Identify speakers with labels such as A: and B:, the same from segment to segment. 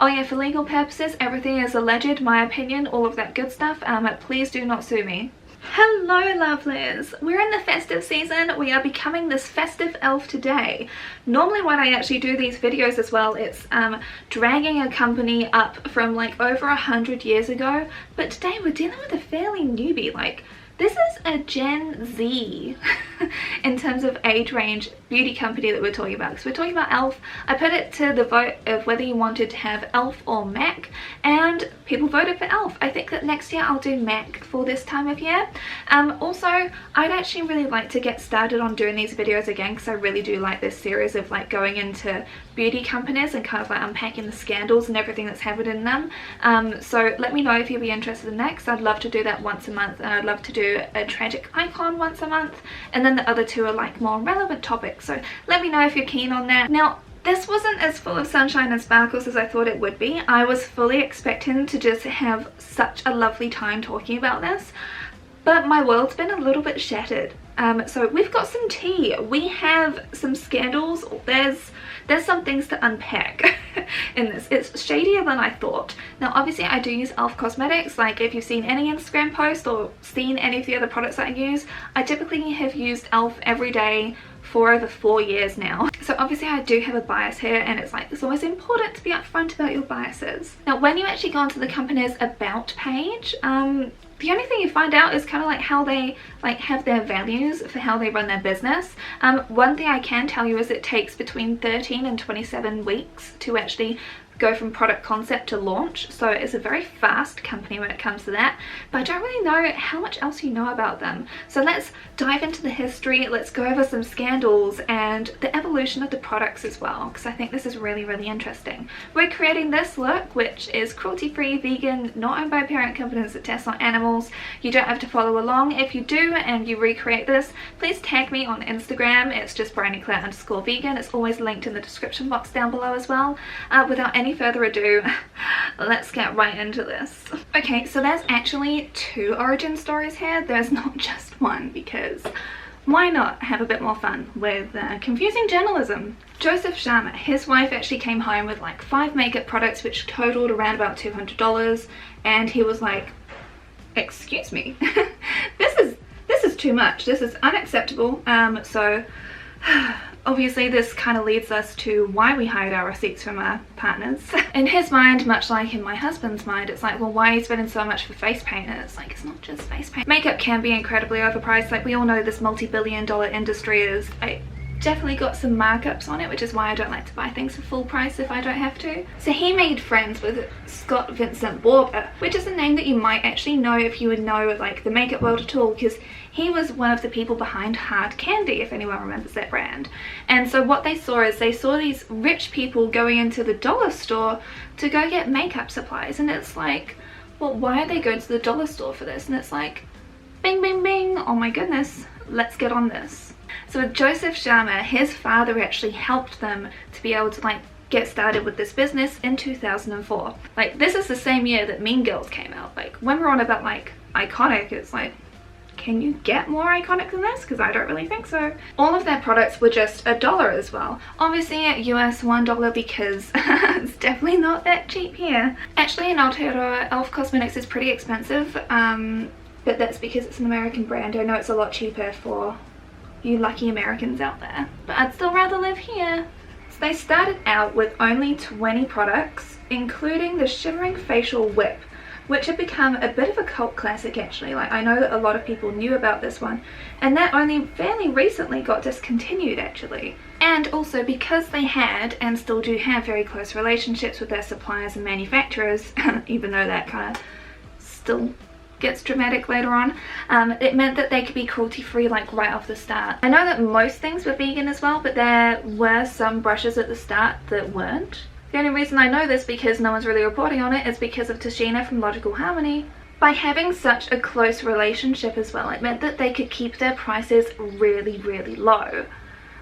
A: Oh yeah, for legal purposes, everything is alleged, my opinion, all of that good stuff. Please do not sue me. Hello lovelies, we're in the festive season. We are becoming this festive elf today. Normally when I actually do these videos as well, it's dragging a company up from like over 100 years ago, but today we're dealing with a fairly newbie. Like, this is a Gen Z in terms of age range beauty company that we're talking about, because we're talking about elf. I put it to the vote of whether you wanted to have elf or MAC, and people voted for elf. I think that next year I'll do MAC for this time of year. Also, I'd actually really like to get started on doing these videos again, because I really do like this series of like going into beauty companies and kind of like unpacking the scandals and everything that's happened in them. So let me know if you'd be interested in that, because I'd love to do that once a month, and I'd love to do a tragic icon once a month, and then the other two are like more relevant topics. So let me know if you're keen on that. Now, this wasn't as full of sunshine and sparkles as I thought it would be. I was fully expecting to just have such a lovely time talking about this, but my world's been a little bit shattered. So we've got some tea, we have some scandals, there's some things to unpack in this. It's shadier than I thought. Now obviously I do use elf cosmetics. Like, if you've seen any Instagram post or seen any of the other products that I use, I typically have used elf every day for over 4 years now. So obviously I do have a bias here, and it's like, it's always important to be upfront about your biases. Now when you actually go onto the company's about page, the only thing you find out is kind of like how they like have their values for how they run their business. One thing I can tell you is it takes between 13 and 27 weeks to actually go from product concept to launch, so it's a very fast company when it comes to that, but I don't really know how much else you know about them. So let's dive into the history, let's go over some scandals and the evolution of the products as well, because I think this is really, really interesting. We're creating this look, which is cruelty-free, vegan, not owned by parent companies that test on animals. You don't have to follow along. If you do and you recreate this, please tag me on Instagram. It's just bryonyclaire_vegan. It's always linked in the description box down below as well. Without any further ado, let's get right into this. Okay, so there's actually 2 origin stories here. There's not just one, because why not have a bit more fun with confusing journalism? Joseph Sharma, his wife actually came home with like 5 makeup products which totaled around about $200, and he was like, excuse me, this is too much, this is unacceptable. So obviously this kind of leads us to why we hide our receipts from our partners. In his mind, much like in my husband's mind, it's like, well, why are you spending so much for face paint? And it's like, it's not just face paint. Makeup can be incredibly overpriced. Like, we all know this multi-billion-dollar industry is definitely got some markups on it, which is why I don't like to buy things for full price if I don't have to. So he made friends with Scott Vincent Barber, which is a name that you might actually know if you would know like the makeup world at all, because he was one of the people behind Hard Candy, if anyone remembers that brand. And so what they saw is they saw these rich people going into the dollar store to go get makeup supplies, and it's like, well, why are they going to the dollar store for this? And it's like, bing bing bing, oh my goodness, let's get on this. So with Joseph Sharma, his father actually helped them to be able to like get started with this business in 2004. Like, this is the same year that Mean Girls came out. Like, when we're on about like iconic, it's like, can you get more iconic than this? Because I don't really think so. All of their products were just $1 as well. Obviously at US $1, because it's definitely not that cheap here. Actually in Aotearoa, elf cosmetics is pretty expensive, but that's because it's an American brand. I know it's a lot cheaper for you lucky Americans out there, but I'd still rather live here. So they started out with only 20 products, including the Shimmering Facial Whip, which had become a bit of a cult classic actually. Like, I know that a lot of people knew about this one, and that only fairly recently got discontinued actually. And also because they had and still do have very close relationships with their suppliers and manufacturers, even though that kind of still gets dramatic later on, it meant that they could be cruelty free like right off the start. I know that most things were vegan as well, but there were some brushes at the start that weren't. The only reason I know this, because no one's really reporting on it, is because of Tashina from Logical Harmony. By having such a close relationship as well, it meant that they could keep their prices really, really low,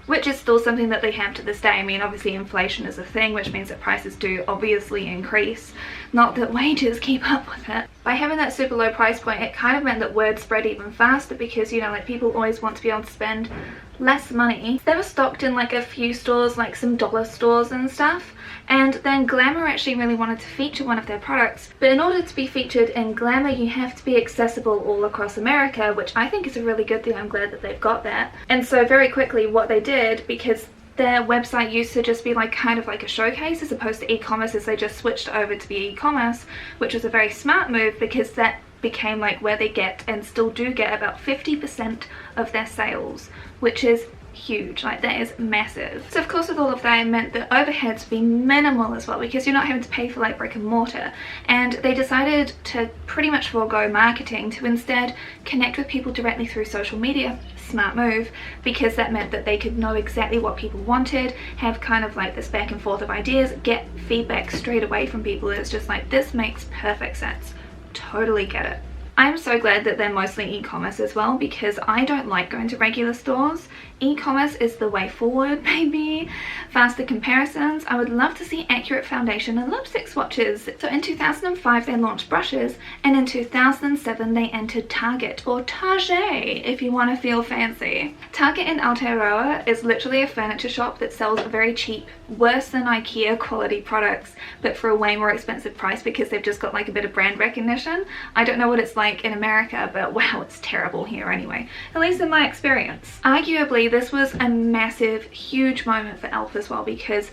A: which is still something that they have to this day. I mean, obviously inflation is a thing, which means that prices do obviously increase. Not that wages keep up with it. by having that super low price point, it kind of meant that word spread even faster because, you know, like people always want to be able to spend less money. They were stocked in like a few stores, like some dollar stores and stuff. And then Glamour actually really wanted to feature one of their products, but in order to be featured in Glamour you have to be accessible all across America, which I think is a really good thing. I'm glad that they've got that. And so very quickly what they did, because their website used to just be like kind of like a showcase as opposed to e-commerce, as they just switched over to be e-commerce, which was a very smart move because that became like where they get and still do get about 50% of their sales, which is huge. Like that is massive. So of course with all of that it meant that overheads would be minimal as well, because you're not having to pay for like brick and mortar, and they decided to pretty much forego marketing to instead connect with people directly through social media. Smart move, because that meant that they could know exactly what people wanted, have kind of like this back and forth of ideas, get feedback straight away from people. It's just like, this makes perfect sense, totally get it. I'm so glad that they're mostly e-commerce as well, because I don't like going to regular stores. E-commerce is the way forward, baby. Faster comparisons. I would love to see accurate foundation and lipstick swatches. So in 2005 they launched brushes, and in 2007 they entered Target, or Target if you want to feel fancy. Target in Aotearoa is literally a furniture shop that sells very cheap, worse than IKEA quality products, but for a way more expensive price because they've just got like a bit of brand recognition. I don't know what it's like in America, but wow, it's terrible here anyway, at least in my experience. Arguably this was a massive, huge moment for e.l.f. as well, because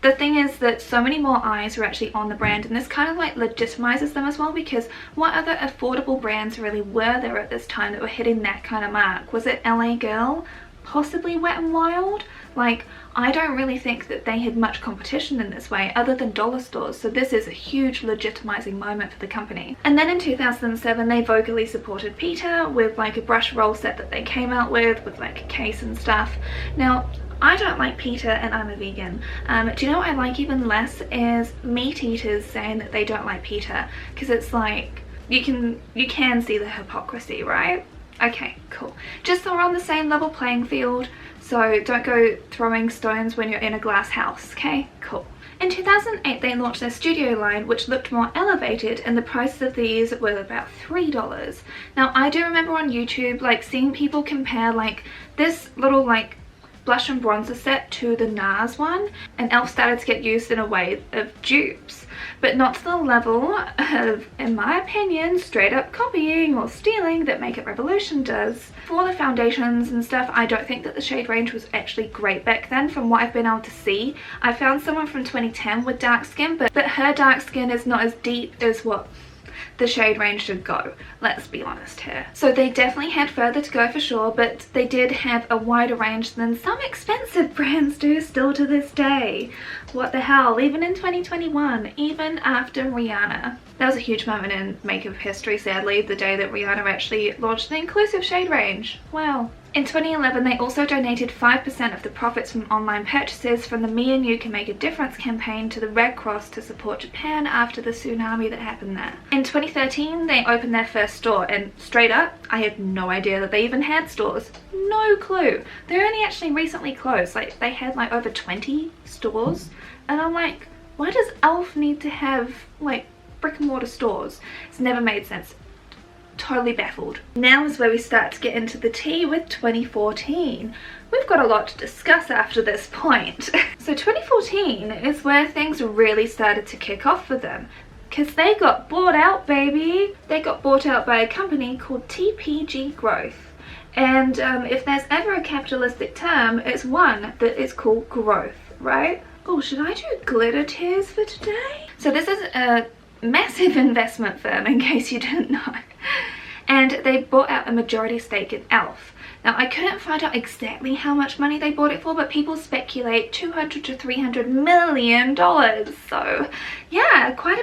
A: the thing is that so many more eyes are actually on the brand, and this kind of like legitimizes them as well, because what other affordable brands really were there at this time that were hitting that kind of mark? Was it LA Girl? Possibly Wet n Wild? Like, I don't really think that they had much competition in this way other than dollar stores, so this is a huge legitimizing moment for the company. And then in 2007 they vocally supported Peter with like a brush roll set that they came out with like a case and stuff. Now I don't like Peter and I'm a vegan. Do you know what I like even less is meat eaters saying that they don't like Peter, because it's like you can see the hypocrisy, right? Okay, cool. Just so we're on the same level playing field, so don't go throwing stones when you're in a glass house, okay? Cool. In 2008 they launched their studio line, which looked more elevated, and the prices of these were about $3. Now I do remember on YouTube like seeing people compare like this little like blush and bronzer set to the NARS one, and e.l.f. started to get used in a way of dupes, but not to the level of, in my opinion, straight up copying or stealing that Makeup Revolution does. For the foundations and stuff, I don't think that the shade range was actually great back then from what I've been able to see. I found someone from 2010 with dark skin, but her dark skin is not as deep as what the shade range should go, let's be honest here. So they definitely had further to go for sure, but they did have a wider range than some expensive brands do still to this day. What the hell, even in 2021, even after Rihanna. That was a huge moment in makeup history, sadly, the day that Rihanna actually launched the inclusive shade range. Wow. In 2011 they also donated 5% of the profits from online purchases from the Me and You Can Make a Difference campaign to the Red Cross to support Japan after the tsunami that happened there. In 2013 they opened their first store, and straight up, I had no idea that they even had stores. No clue. They only actually recently closed. Like they had like over 20 stores, and I'm like, why does e.l.f. need to have like brick and mortar stores? It's never made sense. Totally baffled. Now is where we start to get into the tea with 2014. We've got a lot to discuss after this point. So 2014 is where things really started to kick off for them, because they got bought out, baby. They got bought out by a company called TPG Growth. And if there's ever a capitalistic term, it's one that is called growth, right? Oh, should I do glitter tears for today? So this is a massive investment firm, in case you didn't know, and they bought out a majority stake in e.l.f. Now I couldn't find out exactly how much money they bought it for, but people speculate $200 to $300 million. So yeah, quite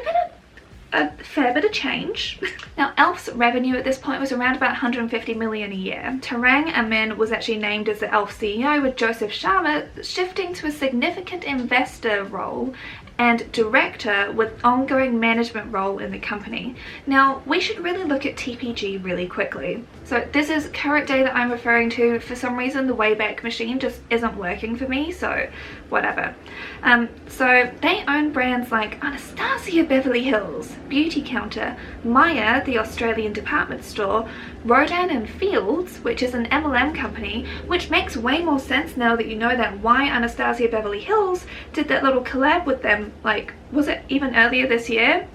A: a fair bit of change. Now e.l.f.'s revenue at this point was around about 150 million a year. Tarang Amin was actually named as the e.l.f. CEO, with Joseph Sharma shifting to a significant investor role and director with ongoing management role in the company. Now, we should really look at TPG really quickly. So this is current day that I'm referring to. For some reason, the Wayback Machine just isn't working for me, so whatever. So they own brands like Anastasia Beverly Hills, Beauty Counter, Maya, the Australian department store, Rodan and Fields, which is an MLM company, which makes way more sense now that you know that why Anastasia Beverly Hills did that little collab with them, like, was it even earlier this year?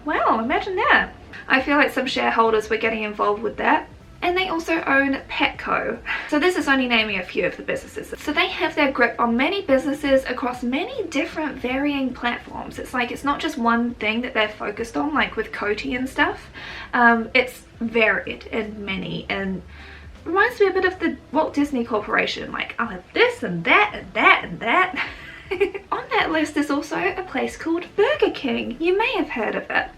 A: Wow, imagine that. I feel like some shareholders were getting involved with that. And they also own Petco. So this is only naming a few of the businesses. So they have their grip on many businesses across many different varying platforms. It's like it's not just one thing that they're focused on, like with Coty and stuff. It's varied in many, and reminds me a bit of the Walt Disney Corporation. Like, I'll have this and that and that and that. On that list is also a place called Burger King. You may have heard of it.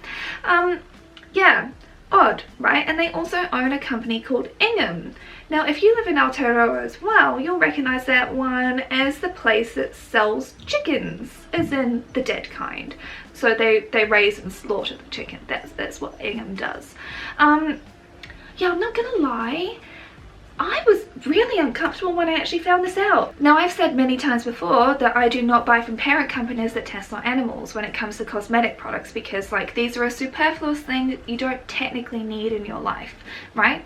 A: Yeah. Odd, right? And they also own a company called Ingham. Now, if you live in Aotearoa as well, you'll recognize that one as the place that sells chickens, as in the dead kind. So they raise and slaughter the chicken. That's what Ingham does. Yeah, I'm not gonna lie, I was really uncomfortable when I actually found this out. Now, I've said many times before that I do not buy from parent companies that test on animals when it comes to cosmetic products, because like these are a superfluous thing that you don't technically need in your life, right?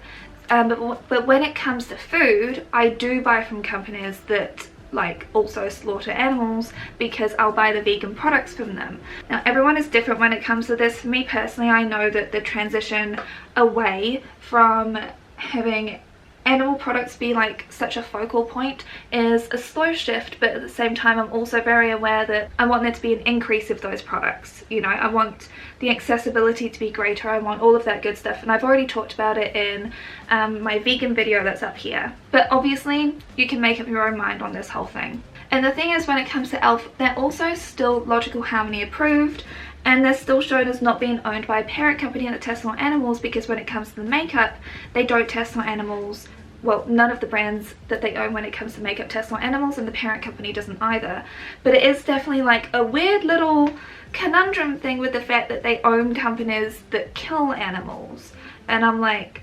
A: But when it comes to food, I do buy from companies that like also slaughter animals, because I'll buy the vegan products from them. Now, everyone is different when it comes to this. For me personally, I know that the transition away from having animal products be like such a focal point is a slow shift, but at the same time I'm also very aware that I want there to be an increase of those products. You know, I want the accessibility to be greater, I want all of that good stuff, and I've already talked about it in my vegan video that's up here. But obviously you can make up your own mind on this whole thing. And the thing is, when it comes to e.l.f., they're also still Logical Harmony approved, and they're still shown as not being owned by a parent company that tests on animals, because when it comes to the makeup, they don't test on animals. Well, none of the brands that they own when it comes to makeup test on animals, and the parent company doesn't either. But it is definitely like a weird little conundrum thing with the fact that they own companies that kill animals. And I'm like,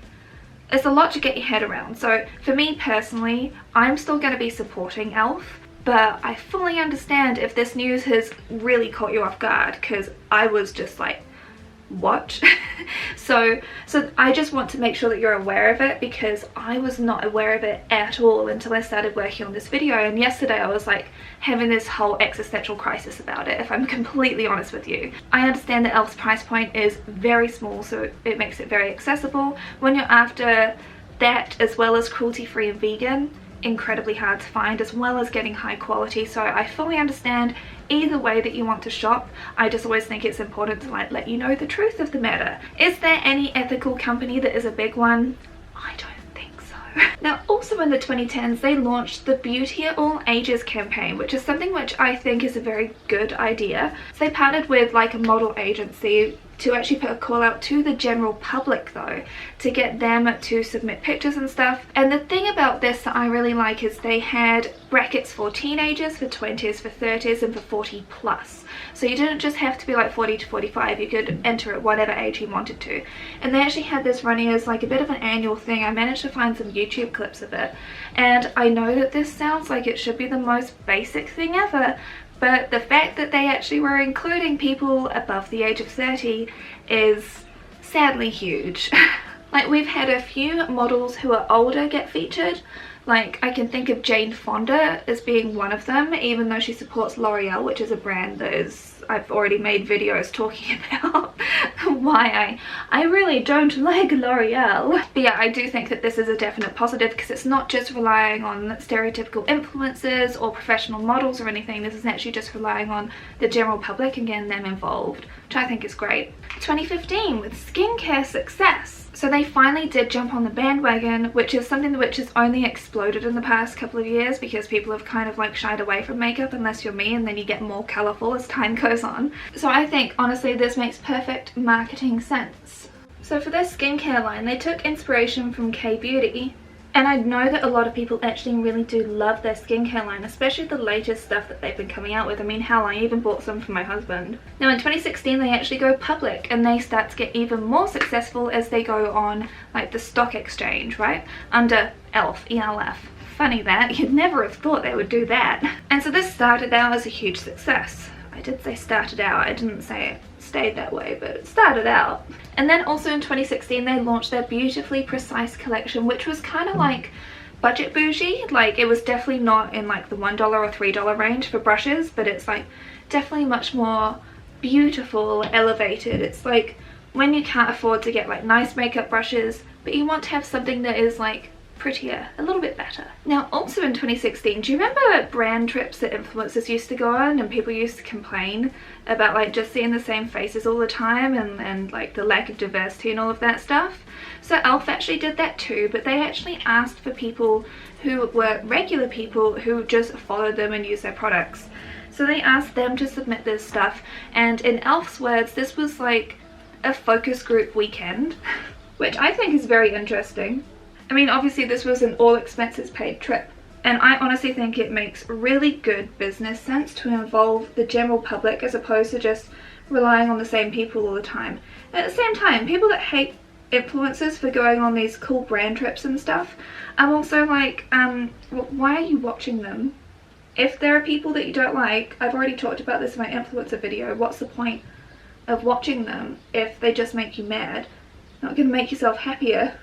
A: it's a lot to get your head around. So for me personally, I'm still going to be supporting e.l.f., but I fully understand if this news has really caught you off guard, because I was just like, what? so I just want to make sure that you're aware of it, because I was not aware of it at all until I started working on this video. And yesterday I was like having this whole existential crisis about it, if I'm completely honest with you. I understand that e.l.f.'s price point is very small, so it makes it very accessible. When you're after that, as well as cruelty-free and vegan, incredibly hard to find, as well as getting high quality. So I fully understand either way that you want to shop. I just always think it's important to like let you know the truth of the matter. Is there any ethical company that is a big one? I don't think so. Now, also in the 2010s, they launched the Beauty at All Ages campaign, which is something which I think is a very good idea. So they partnered with like a model agency to actually put a call out to the general public though, to get them to submit pictures and stuff. And the thing about this that I really like is they had brackets for teenagers, for 20s, for 30s, and for 40 plus. So you didn't just have to be like 40 to 45, you could enter at whatever age you wanted to. And they actually had this running as like a bit of an annual thing. I managed to find some YouTube clips of it, and I know that this sounds like it should be the most basic thing ever, but the fact that they actually were including people above the age of 30 is sadly huge. Like, we've had a few models who are older get featured. Like, I can think of Jane Fonda as being one of them, even though she supports L'Oreal, which is a brand that is, I've already made videos talking about why I really don't like L'Oreal. But yeah, I do think that this is a definite positive, because it's not just relying on stereotypical influencers or professional models or anything. This is actually just relying on the general public and getting them involved, which I think is great. 2015 with skincare success. So they finally did jump on the bandwagon, which is something which has only exploded in the past couple of years, because people have kind of like shied away from makeup unless you're me, and then you get more colourful as time goes on. So I think honestly this makes perfect marketing sense. So for their skincare line, they took inspiration from K-beauty, And I know that a lot of people actually really do love their skincare line, especially the latest stuff that they've been coming out with. I mean, hell, I even bought some for my husband. Now in 2016 they actually go public and they start to get even more successful as they go on like the stock exchange, right, under ELF, ELF. Funny that, you'd never have thought they would do that. And so this started out as a huge success. I did say started out, I didn't say it stayed that way, but it started out. And then also in 2016 they launched their Beautifully Precise collection, which was kind of like budget bougie. Like it was definitely not in like the $1 or $3 range for brushes, but it's like definitely much more beautiful, elevated. It's like when you can't afford to get like nice makeup brushes, but you want to have something that is like prettier, a little bit better. Now also in 2016, do you remember brand trips that influencers used to go on and people used to complain about like just seeing the same faces all the time and like the lack of diversity and all of that stuff? So ELF actually did that too, but they actually asked for people who were regular people who just followed them and use their products. So they asked them to submit this stuff, and in ELF's words, this was like a focus group weekend, which I think is very interesting. I mean, obviously this was an all expenses paid trip, and I honestly think it makes really good business sense to involve the general public as opposed to just relying on the same people all the time. At the same time, people that hate influencers for going on these cool brand trips and stuff, I'm also like, why are you watching them? If there are people that you don't like, I've already talked about this in my influencer video, what's the point of watching them if they just make you mad? Not gonna make yourself happier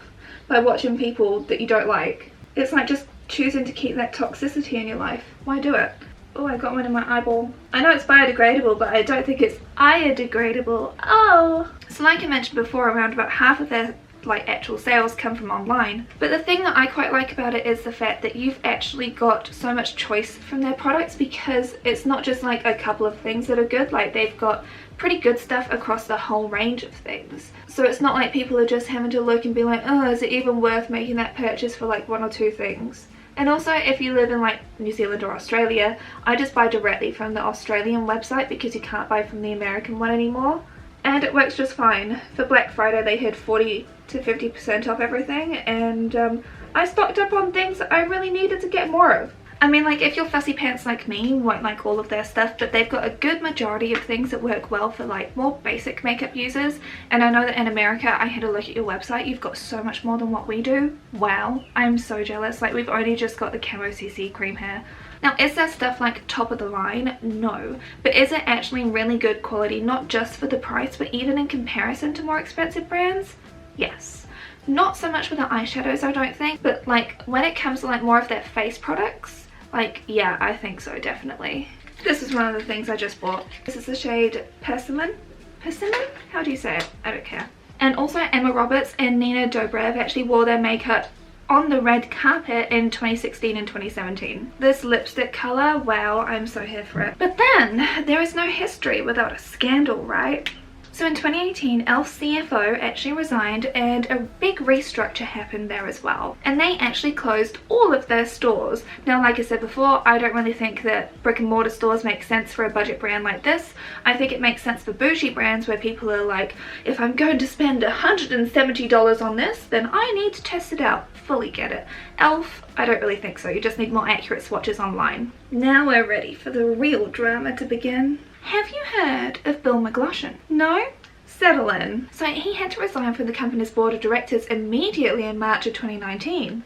A: by watching people that you don't like. It's like just choosing to keep that toxicity in your life. Why do it? Oh, I got one in my eyeball. I know it's biodegradable, but I don't think it's iodegradable. Oh! So like I mentioned before, around about half of their like actual sales come from online. But the thing that I quite like about it is the fact that you've actually got so much choice from their products, because it's not just like a couple of things that are good. Like they've got pretty good stuff across the whole range of things. So it's not like people are just having to look and be like, oh, is it even worth making that purchase for like one or two things? And also if you live in like New Zealand or Australia, I just buy directly from the Australian website because you can't buy from the American one anymore. And it works just fine. For Black Friday they had 40 to 50% off everything, and I stocked up on things that I really needed to get more of. I mean, like if you're fussy pants like me, you won't like all of their stuff, but they've got a good majority of things that work well for like more basic makeup users. And I know that in America, I had a look at your website, you've got so much more than what we do. Wow, I'm so jealous. Like we've only just got the camo CC cream hair. Now, is that stuff like top of the line? No. But is it actually really good quality, not just for the price, but even in comparison to more expensive brands? Yes. Not so much with the eyeshadows, I don't think, but like when it comes to like more of their face products, like yeah, I think so, definitely. This is one of the things I just bought. This is the shade Persimmon? Persimmon? How do you say it? I don't care. And also Emma Roberts and Nina Dobrev actually wore their makeup on the red carpet in 2016 and 2017. This lipstick colour, wow, I'm so here for it. But then, there is no history without a scandal, right? So in 2018, ELF's CFO actually resigned and a big restructure happened there as well. And they actually closed all of their stores. Now, like I said before, I don't really think that brick and mortar stores make sense for a budget brand like this. I think it makes sense for bougie brands where people are like, if I'm going to spend $170 on this, then I need to test it out. Fully get it. ELF, I don't really think so. You just need more accurate swatches online. Now we're ready for the real drama to begin. Have you heard of Bill McGlushan? No? Settle in. So he had to resign from the company's board of directors immediately in March of 2019.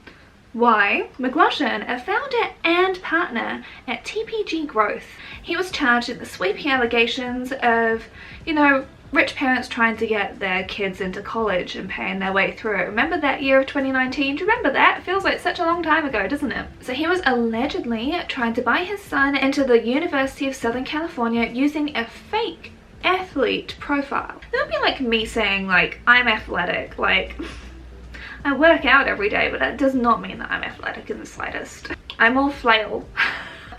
A: Why? McGlushan, a founder and partner at TPG Growth. He was charged with the sweeping allegations of, you know, rich parents trying to get their kids into college and paying their way through it. Remember that year of 2019? Do you remember that? It feels like such a long time ago, doesn't it? So he was allegedly trying to buy his son into the University of Southern California using a fake athlete profile. That would be like me saying like, I'm athletic, like I work out every day, but that does not mean that I'm athletic in the slightest. I'm all flail.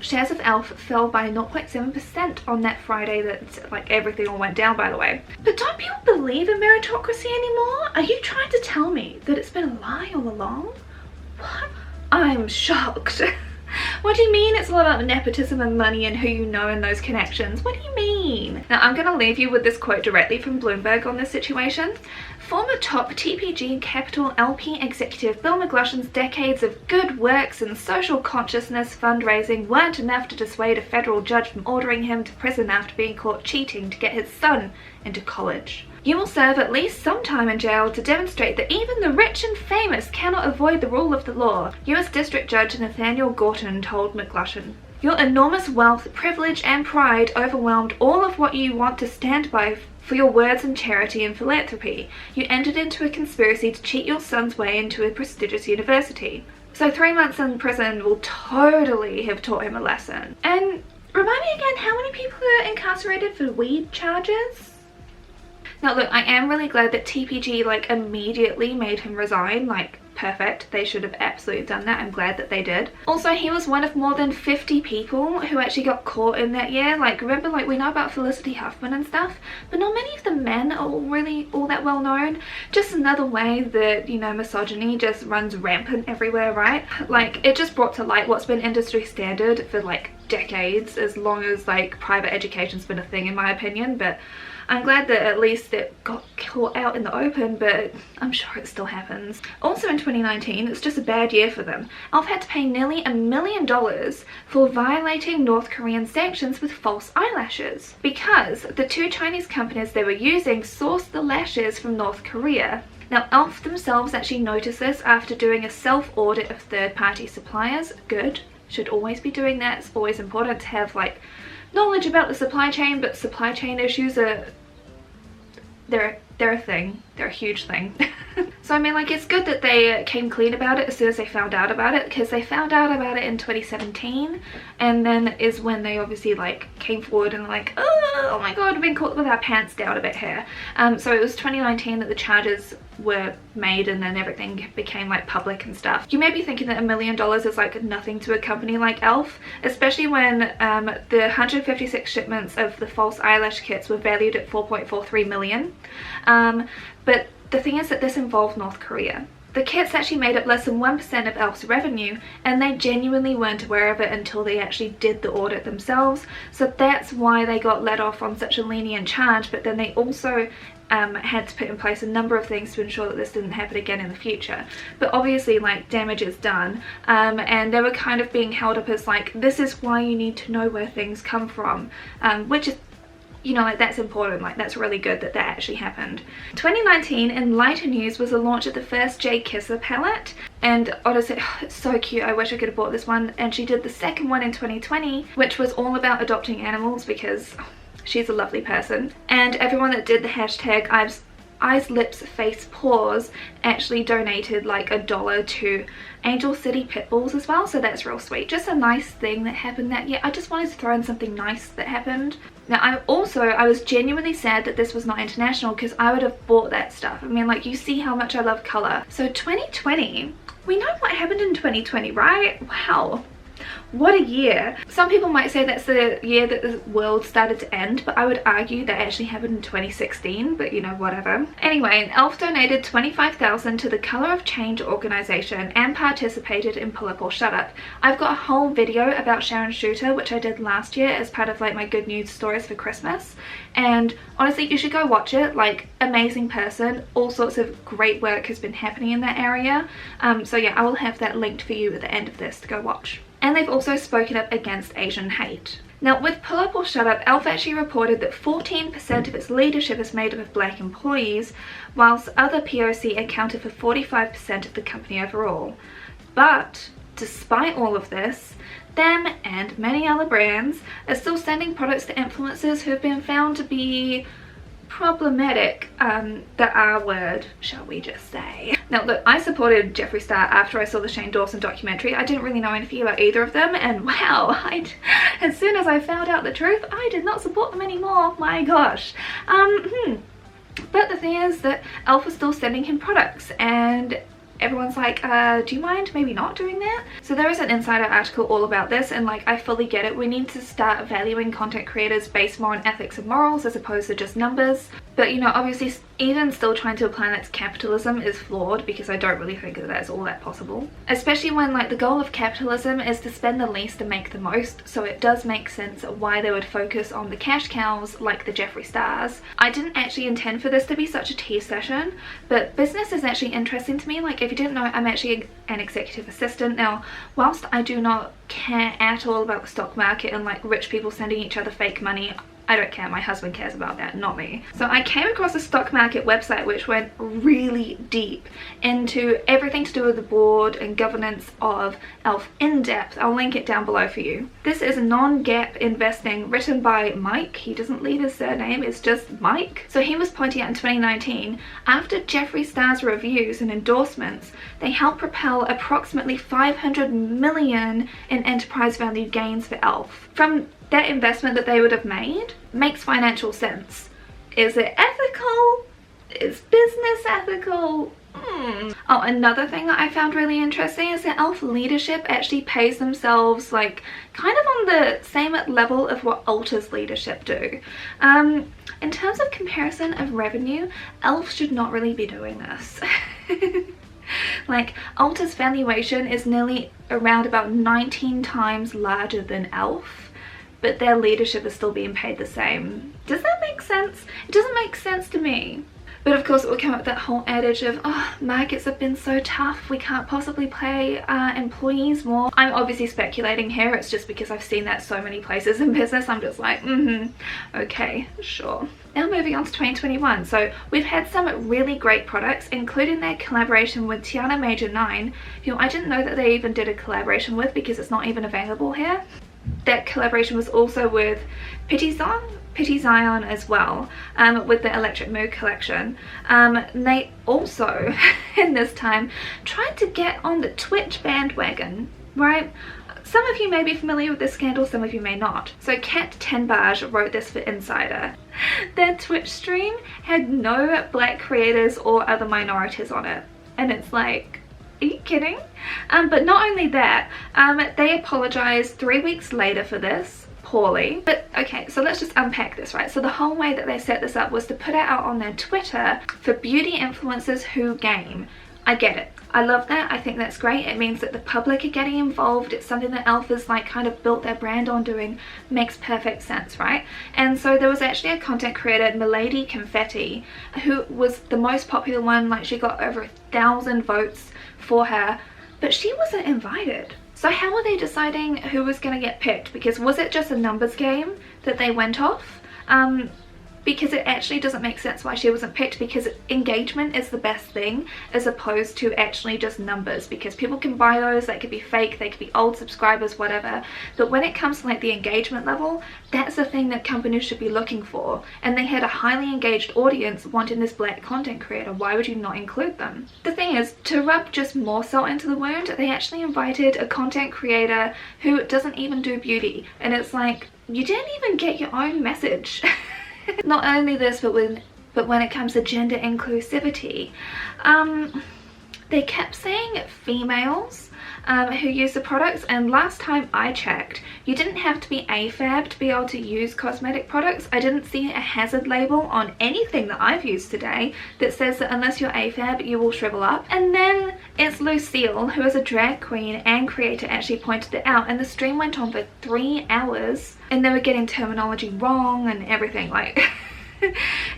A: Shares of ELF fell by 0.7% on that Friday that like everything all went down, by the way. But don't people believe in meritocracy anymore? Are you trying to tell me that it's been a lie all along? What? I'm shocked. What do you mean it's all about nepotism and money and who you know and those connections? What do you mean? Now I'm going to leave you with this quote directly from Bloomberg on this situation. Former top TPG Capital LP executive Bill McGlushan's decades of good works and social consciousness fundraising weren't enough to dissuade a federal judge from ordering him to prison after being caught cheating to get his son into college. You will serve at least some time in jail to demonstrate that even the rich and famous cannot avoid the rule of the law, US District Judge Nathaniel Gorton told McGlushan. Your enormous wealth, privilege, and pride overwhelmed all of what you want to stand by for your words in charity and philanthropy. You entered into a conspiracy to cheat your son's way into a prestigious university. So 3 months in prison will totally have taught him a lesson. And remind me again, how many people are incarcerated for weed charges? Now look, I am really glad that TPG like immediately made him resign, like perfect. They should have absolutely done that. I'm glad that they did. Also, he was one of more than 50 people who actually got caught in that year. Like, remember, like, we know about Felicity Huffman and stuff, but not many of the men are really all that well known. Just another way that, you know, misogyny just runs rampant everywhere, right? Like, it just brought to light what's been industry standard for like decades, as long as like private education's been a thing, in my opinion. But I'm glad that at least it got caught out in the open, but I'm sure it still happens. Also in 2019, it's just a bad year for them. e.l.f. had to pay nearly $1 million for violating North Korean sanctions with false eyelashes, because the 2 Chinese companies they were using sourced the lashes from North Korea. Now, e.l.f. themselves actually noticed this after doing a self-audit of third-party suppliers. Good. Should always be doing that. It's always important to have like knowledge about the supply chain, but supply chain issues are they're a thing. They're a huge thing. So I mean, like, it's good that they came clean about it as soon as they found out about it, because they found out about it in 2017, and then is when they obviously like came forward and like, oh my god, we've been caught with our pants down a bit here. So it was 2019 that the charges were made, and then everything became like public and stuff. You may be thinking that $1 million is like nothing to a company like e.l.f., especially when the 156 shipments of the false eyelash kits were valued at 4.43 million. But the thing is that this involved North Korea. The kits actually made up less than 1% of e.l.f.'s revenue, and they genuinely weren't aware of it until they actually did the audit themselves. So that's why they got let off on such a lenient charge, but then they also had to put in place a number of things to ensure that this didn't happen again in the future. But obviously, like, damage is done, and they were kind of being held up as like, this is why you need to know where things come from, which is, you know, like, that's important. Like, that's really good that that actually happened. 2019, in lighter news, was the launch of the first J Kisser palette, and honestly, it's so cute. I wish I could have bought this one. And she did the second one in 2020, which was all about adopting animals, because she's a lovely person. And everyone that did the hashtag eyes, lips, face, paws actually donated like $1 to Angel City Pit Bulls as well, so that's real sweet. Just a nice thing that happened that year. I just wanted to throw in something nice that happened. Now, I was genuinely sad that this was not international, because I would have bought that stuff. I mean, like, you see how much I love colour. So 2020, we know what happened in 2020, right? Wow. What a year. Some people might say that's the year that the world started to end, but I would argue that actually happened in 2016, but you know, whatever. Anyway, e.l.f. donated $25,000 to the Color of Change organization and participated in Pull Up or Shut Up. I've got a whole video about Sharon Shooter, which I did last year as part of like my good news stories for Christmas, and honestly, you should go watch it. Like, amazing person. All sorts of great work has been happening in that area. So yeah, I will have that linked for you at the end of this to go watch. And they've also spoken up against Asian hate. Now, with Pull Up or Shut Up, e.l.f. actually reported that 14% of its leadership is made up of black employees, whilst other POC accounted for 45% of the company overall. But despite all of this, them and many other brands are still sending products to influencers who have been found to be problematic, the R word, shall we just say. Now look, I supported Jeffree Star after I saw the Shane Dawson documentary. I didn't really know anything about either of them, and wow, as soon as I found out the truth, I did not support them anymore. My gosh. But the thing is that e.l.f. was still sending him products, and everyone's like, do you mind maybe not doing that? So there is an insider article all about this, and like, I fully get it. We need to start valuing content creators based more on ethics and morals as opposed to just numbers. But you know, obviously even still trying to apply that to capitalism is flawed, because I don't really think that that's all that possible. Especially when like the goal of capitalism is to spend the least and make the most, so it does make sense why they would focus on the cash cows like the Jeffree Stars. I didn't actually intend for this to be such a tea session, but business is actually interesting to me. Like, if you didn't know, I'm actually an executive assistant. Now, whilst I do not care at all about the stock market and like rich people sending each other fake money, I don't care. My husband cares about that, not me. So I came across a stock market website which went really deep into everything to do with the board and governance of ELF in depth. I'll link it down below for you. This is Non-Gap Investing, written by Mike. He doesn't leave his surname, it's just Mike. So he was pointing out in 2019, after Jeffree Star's reviews and endorsements, they helped propel approximately 500 million in enterprise value gains for ELF. From that investment that they would have made makes financial sense. Is it ethical? Is business ethical? Oh, another thing that I found really interesting is that ELF leadership actually pays themselves like kind of on the same level of what Ulta's leadership do. In terms of comparison of revenue, ELF should not really be doing this. Like, Ulta's valuation is nearly around about 19 times larger than ELF, but their leadership is still being paid the same. Does that make sense? It doesn't make sense to me. But of course it will come up with that whole adage of, oh, markets have been so tough, we can't possibly pay our employees more. I'm obviously speculating here, it's just because I've seen that so many places in business. I'm just like, okay, sure. Now moving on to 2021. So we've had some really great products, including their collaboration with Tiana Major 9, who I didn't know that they even did a collaboration with because it's not even available here. That collaboration was also with Petit Zion as well, with the Electric Mood collection. They also, in this time, tried to get on the Twitch bandwagon, right? Some of you may be familiar with this scandal, some of you may not. So Kat Tenbaj wrote this for Insider. Their Twitch stream had no black creators or other minorities on it. And it's like, are you kidding? But not only that, they apologized 3 weeks later for this, poorly. But okay, so let's just unpack this, right? So the whole way that they set this up was to put it out on their Twitter for beauty influencers who game. I get it. I love that. I think that's great. It means that the public are getting involved. It's something that ELF has like kind of built their brand on doing. Makes perfect sense, right? And so there was actually a content creator, Milady Confetti, who was the most popular one. Like, she got over 1,000 votes for her, but she wasn't invited. So how are they deciding who was going to get picked? Because was it just a numbers game that they went off? Because it actually doesn't make sense why she wasn't picked, because engagement is the best thing as opposed to actually just numbers, because people can buy those, they could be fake, they could be old subscribers, whatever. But when it comes to like the engagement level, that's the thing that companies should be looking for. And they had a highly engaged audience wanting this black content creator. Why would you not include them? The thing is, to rub just more salt into the wound, they actually invited a content creator who doesn't even do beauty. And it's like, you didn't even get your own message. Not only this, but when it comes to gender inclusivity, they kept saying females who use the products, and last time I checked, you didn't have to be AFAB to be able to use cosmetic products. I didn't see a hazard label on anything that I've used today that says that unless you're AFAB, you will shrivel up. And then it's Lucille, who is a drag queen and creator, actually pointed it out, and the stream went on for 3 hours and they were getting terminology wrong and everything. Like,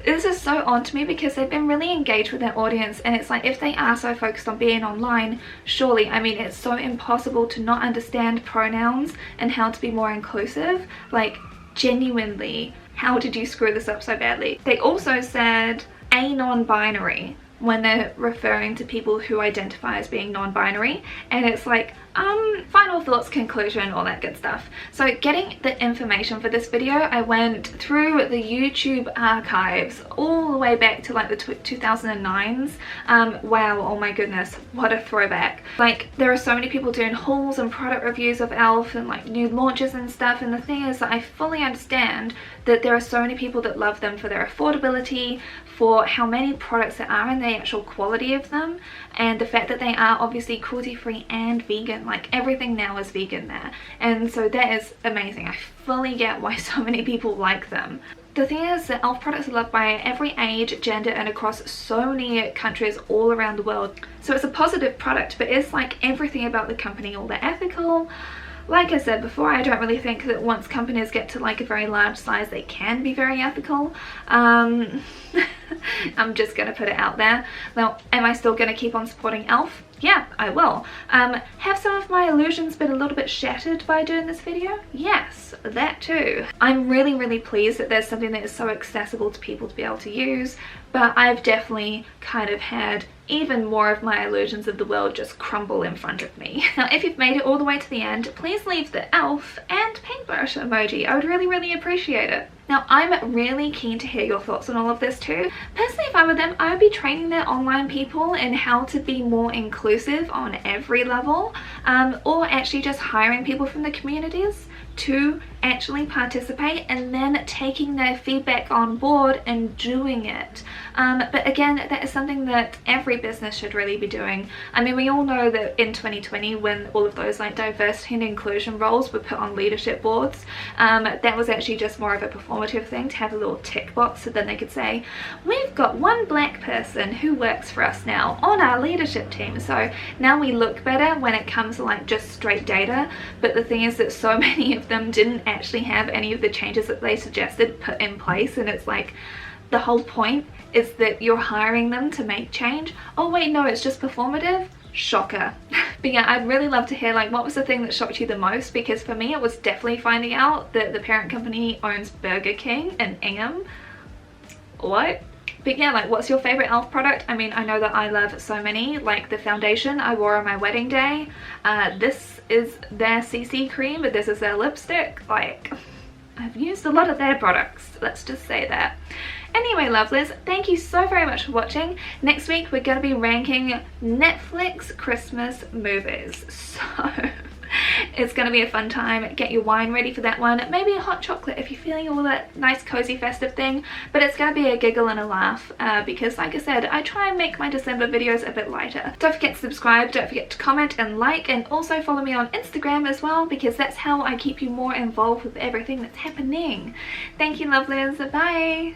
A: this is so on to me because they've been really engaged with their audience, and it's like, if they are so focused on being online, surely, I mean, it's so impossible to not understand pronouns and how to be more inclusive. Like, genuinely, how did you screw this up so badly? They also said a non-binary when they're referring to people who identify as being non-binary, and it's like, final thoughts, conclusion, all that good stuff. So getting the information for this video, I went through the YouTube archives all the way back to like the 2009s. Wow, oh my goodness, what a throwback. Like, there are so many people doing hauls and product reviews of ELF and like new launches and stuff, and the thing is that I fully understand that there are so many people that love them for their affordability, for how many products there are and the actual quality of them, and the fact that they are obviously cruelty free and vegan. Like, everything now is vegan there, and so that is amazing. I fully get why so many people like them. The thing is that elf products are loved by every age, gender, and across so many countries all around the world. So it's a positive product, but it's like everything about the company, all the ethical. Like I said before, I don't really think that once companies get to like a very large size, they can be very ethical. I'm just gonna put it out there. Now, am I still gonna keep on supporting elf? Yeah, I will. Have some of my illusions been a little bit shattered by doing this video? Yes, that too. I'm really pleased that there's something that is so accessible to people to be able to use, but I've definitely kind of had even more of my illusions of the world just crumble in front of me. Now, if you've made it all the way to the end, please leave the elf and paintbrush emoji. I would really appreciate it. Now, I'm really keen to hear your thoughts on all of this too. Personally, if I were them, I would be training their online people in how to be more inclusive on every level, or actually just hiring people from the communities to actually participate and then taking their feedback on board and doing it. But again, that is something that every business should really be doing. I mean, we all know that in 2020, when all of those like diversity and inclusion roles were put on leadership boards, that was actually just more of a performative thing to have a little tick box so then they could say, we've got one black person who works for us now on our leadership team. So now we look better when it comes to like just straight data. But the thing is that so many of them didn't actually have any of the changes that they suggested put in place, and it's like the whole point is that you're hiring them to make change. Oh wait, no, it's just performative? Shocker. But yeah, I'd really love to hear like what was the thing that shocked you the most, because for me it was definitely finding out that the parent company owns Burger King and Ingham. What? But yeah, like what's your favorite elf product? I mean, I know that I love so many, like the foundation I wore on my wedding day. This is their CC cream, but this is their lipstick. Like, I've used a lot of their products, let's just say that. Anyway, lovelies, thank you so very much for watching. Next week we're going to be ranking Netflix Christmas movies, so it's going to be a fun time. Get your wine ready for that one, maybe a hot chocolate if you're feeling all that nice cozy festive thing, but it's going to be a giggle and a laugh because like I said, I try and make my December videos a bit lighter. Don't forget to subscribe, don't forget to comment and like, and also follow me on Instagram as well, because that's how I keep you more involved with everything that's happening. Thank you, lovelies. Bye.